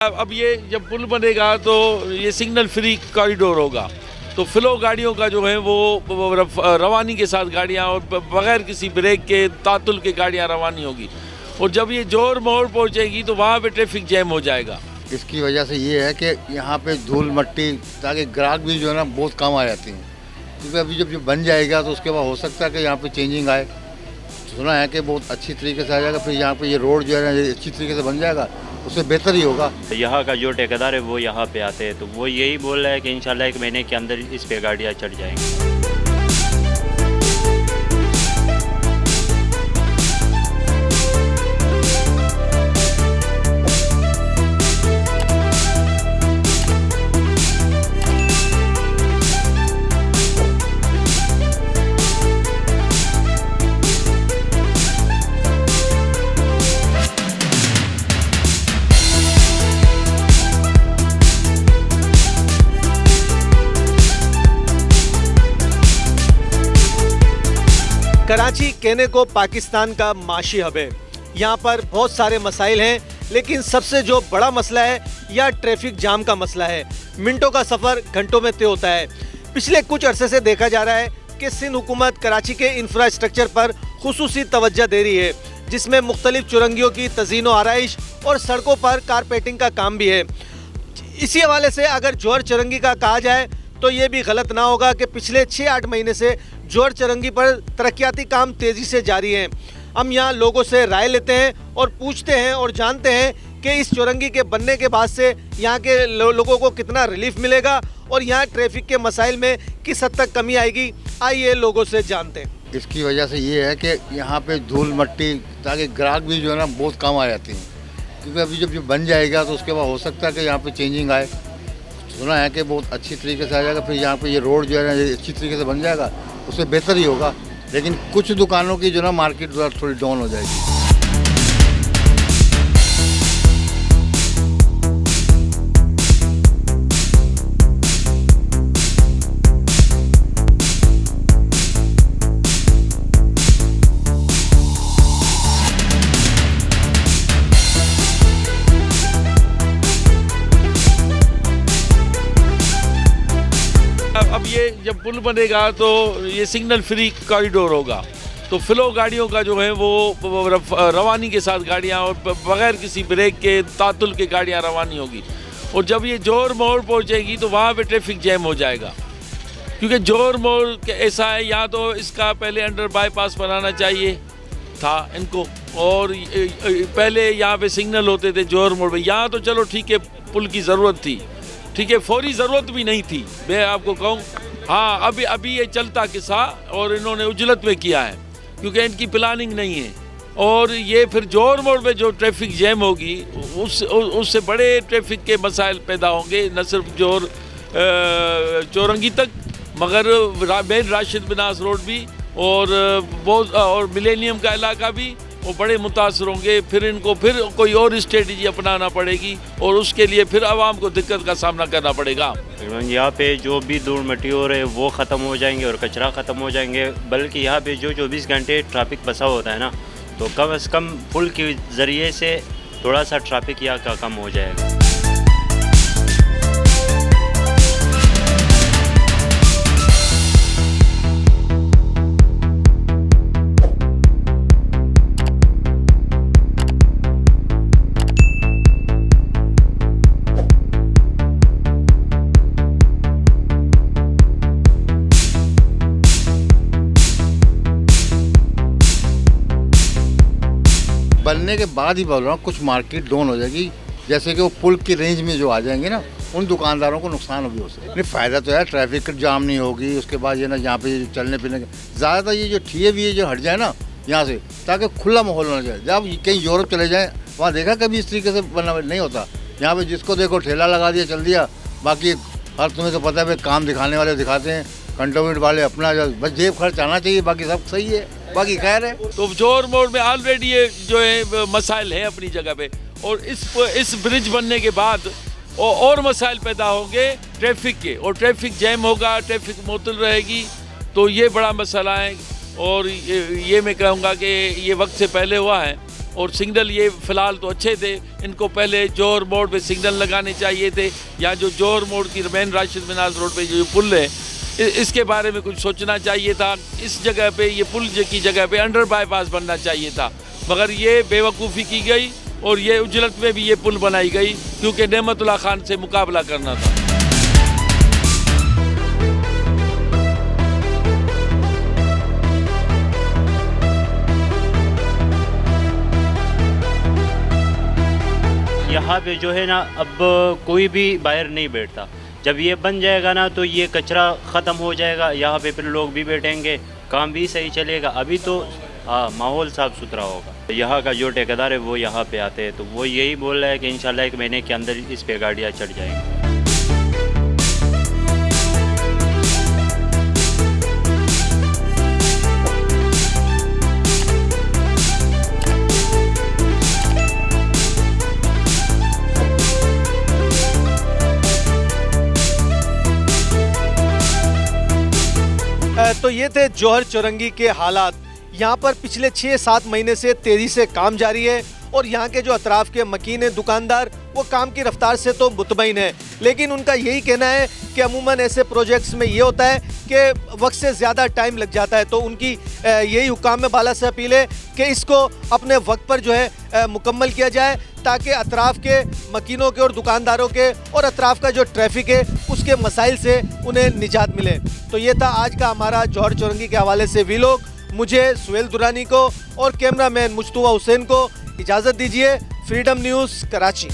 अब ये जब पुल बनेगा तो ये सिग्नल फ्री कॉरिडोर होगा, तो फ्लो गाड़ियों का जो है वो रवानी के साथ गाड़ियाँ और बगैर किसी ब्रेक के तातुल के गाड़ियाँ रवानी होगी। और जब ये जोर मोड़ पहुँचेगी तो वहाँ पे ट्रैफिक जैम हो जाएगा। इसकी वजह से ये है कि यहाँ पे धूल मट्टी ताकि ग्राहक भी जो है ना बहुत कम आ जाती हैं, क्योंकि अभी जब बन जाएगा तो उसके बाद हो सकता है कि यहाँ पे चेंजिंग आए। सुना है कि बहुत अच्छी तरीके से आ जाएगा, फिर यहाँ पे ये रोड जो है ना अच्छी तरीके से बन जाएगा, उससे बेहतर ही होगा। यहाँ का जो ठेकेदार है वो यहाँ पे आते हैं तो वो यही बोल रहा है कि इंशाल्लाह 1 महीने के अंदर इस पे गाड़ियाँ चढ़ जाएंगी। कराची कहने को पाकिस्तान का माशी हब है। यहाँ पर बहुत सारे मसाइल हैं, लेकिन सबसे जो बड़ा मसला है यह ट्रैफिक जाम का मसला है। मिनटों का सफ़र घंटों में तय होता है। पिछले कुछ अरसे से देखा जा रहा है कि सिंध हुकूमत कराची के इंफ्रास्ट्रक्चर पर खुसूसी तवज्जो दे रही है, जिसमें मुख्तलिफ चुरंगियों की तज़ीनो आराइश और सड़कों पर कारपेटिंग का काम भी है। इसी हवाले से अगर जौहर चुरंगी का कहा जाए तो ये भी गलत ना होगा कि पिछले 6-8 महीने से जौहर चुरंगी पर तरक्याती काम तेज़ी से जारी हैं। हम यहाँ लोगों से राय लेते हैं और पूछते हैं और जानते हैं कि इस चुरंगी के बनने के बाद से यहाँ के लोगों को कितना रिलीफ मिलेगा और यहाँ ट्रैफिक के मसाइल में किस हद तक कमी आएगी। आइए लोगों से जानते हैं। इसकी वजह से ये है कि यहाँ पे धूल मट्टी ताकि ग्राहक भी जो है ना बहुत कम आ जाती हैं, क्योंकि अभी जब बन जाएगा तो उसके बाद हो सकता है कि यहाँ पे चेंजिंग आए। सुना है कि बहुत अच्छी तरीके से आ जाएगा, फिर यहाँ पे ये रोड जो है ना अच्छी तरीके से बन जाएगा, उससे बेहतर ही होगा। लेकिन कुछ दुकानों की जो ना मार्केट थोड़ी डाउन हो जाएगी। अब ये जब पुल बनेगा तो ये सिग्नल फ्री कॉरिडोर होगा, तो फ्लो गाड़ियों का जो है वो रवानी के साथ गाड़ियाँ और बगैर किसी ब्रेक के तातुल के गाड़ियाँ रवानी होगी। और जब ये जोर मोड़ पहुँचेगी तो वहाँ पे ट्रैफिक जैम हो जाएगा, क्योंकि जोर मोड़ ऐसा है, या तो इसका पहले अंडर बाईपास बनाना चाहिए था इनको, और पहले यहाँ पे सिग्नल होते थे जोर मोड़ पे। यहाँ तो चलो ठीक है, पुल की ज़रूरत थी, ठीक है, फौरी ज़रूरत भी नहीं थी, मैं आपको कहूँ। हाँ, अभी ये चलता किस्सा और इन्होंने उजलत में किया है, क्योंकि इनकी प्लानिंग नहीं है। और ये फिर जोर मोड़ पे जो ट्रैफिक जैम होगी उससे बड़े ट्रैफिक के मसाइल पैदा होंगे, न सिर्फ जोर चौरंगी तक, मगर मेन राशिद बिनास रोड भी और मिलेनियम का इलाका भी वो बड़े मुतासर होंगे। फिर इनको फिर कोई और स्ट्रेटजी अपनाना पड़ेगी और उसके लिए फिर आवाम को दिक्कत का सामना करना पड़ेगा। यहाँ पे जो भी धूल मिट्टी हो रहे हैं वो ख़त्म हो जाएंगे और कचरा ख़त्म हो जाएंगे, बल्कि यहाँ पे जो 24 घंटे ट्रैफिक बसा होता है ना, तो कम से कम पुल के ज़रिए से थोड़ा सा ट्रैफिक यहाँ का कम हो जाएगा। बनने के बाद ही बोल रहा हूँ, कुछ मार्केट डाउन हो जाएगी, जैसे कि वो पुल की रेंज में जो आ जाएंगे ना, उन दुकानदारों को नुकसान भी हो सकता है। नहीं, फ़ायदा तो है, ट्रैफिक जाम नहीं होगी। उसके बाद ये ना यहाँ पे चलने फिरने ज़्यादातर ये जो ठिए भी जो हट जाए ना यहाँ से, ताकि खुला माहौल होना चाहिए। जब कहीं यूरोप चले जाएँ, वहाँ देखा कभी इस तरीके से बना नहीं होता। यहाँ पे जिसको देखो ठेला लगा दिया, चल दिया। बाकी हर तुम्हें तो पता है, काम दिखाने वाले दिखाते हैं, कंटोनमेंट वाले अपना बस जेब खर्च आना चाहिए, बाकी सब सही है, बाकी खैर है। तो जोर मोड़ में ऑलरेडी ये जो है मसाइल है अपनी जगह पे, और इस ब्रिज बनने के बाद और मसाइल पैदा होंगे ट्रैफिक के, और ट्रैफिक जैम होगा, ट्रैफिक मुअत्तल रहेगी, तो ये बड़ा मसला है। और ये मैं कहूँगा कि ये वक्त से पहले हुआ है और सिग्नल ये फ़िलहाल तो अच्छे थे, इनको पहले जौहर मोड़ पे सिग्नल लगाने चाहिए थे, या जो जौहर मोड़ की मेन राशिद मिनाज रोड पे जो पुल है इसके बारे में कुछ सोचना चाहिए था। इस जगह पे ये पुल की जगह पे अंडर बाईपास बनना चाहिए था, मगर ये बेवकूफ़ी की गई और ये उजलत में भी ये पुल बनाई गई क्योंकि नेमतुल्लाह खान से मुकाबला करना था। यहाँ पे जो है ना अब कोई भी बाहर नहीं बैठता। जब ये बन जाएगा ना तो ये कचरा ख़त्म हो जाएगा, यहाँ पे फिर लोग भी बैठेंगे, काम भी सही चलेगा। अभी तो माहौल साफ़ सुथरा होगा। यहाँ का जो ठेकेदार है वो यहाँ पे आते हैं तो वो यही बोल रहा है कि इंशाल्लाह 1 महीने के अंदर इस पे गाड़ियाँ चढ़ जाएंगी। तो ये थे जौहर चौरंगी के हालात। यहाँ पर पिछले 6-7 महीने से तेज़ी से काम जारी है और यहाँ के जो अतराफ़ के मकीन हैं दुकानदार वो काम की रफ्तार से तो मुतमईन है, लेकिन उनका यही कहना है कि अमूमन ऐसे प्रोजेक्ट्स में ये होता है कि वक्त से ज़्यादा टाइम लग जाता है। तो उनकी यही हुकाम में बाला से अपील है कि इसको अपने वक्त पर जो है मुकम्मल किया जाए ताकि अतराफ़ के मकीनों के और दुकानदारों के और अतराफ़ का जो ट्रैफिक है उसके मसाइल से उन्हें निजात मिले। तो ये था आज का हमारा जौहर चौरंगी के हवाले से वीलॉग। मुझे सुहेल दुरानी को और कैमरामैन मुश्तबा हुसैन को इजाज़त दीजिए। Freedom news Karachi.